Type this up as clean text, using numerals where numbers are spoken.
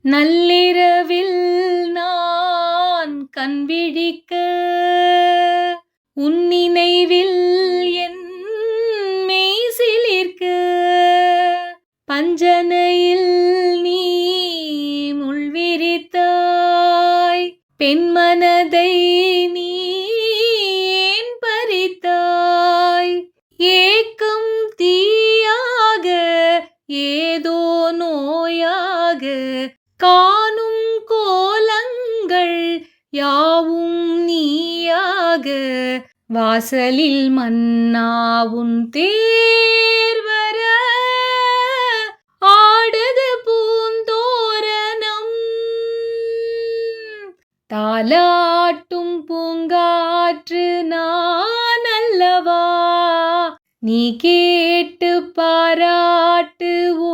நள்ளிரவில் நான் கண்விழிக்க உன் நினைவில் என் மெய் சிலிர்க்க பஞ்சனையில் நீ முள்விரித்தாய் பெண்மனதை நீ ஏன் பறித்தாய் ஏக்கம் தீயாக ஏதோ நோயாக காணும் கோலங்கள் யாவும் நீயாக வாசலில் மன்னாவும் தேர் வர ஆடுது பூந்தோரணம் தாலாட்டும் பூங்காற்று நான் அல்லவா நீ கேட்டு பாராட்டு ஓ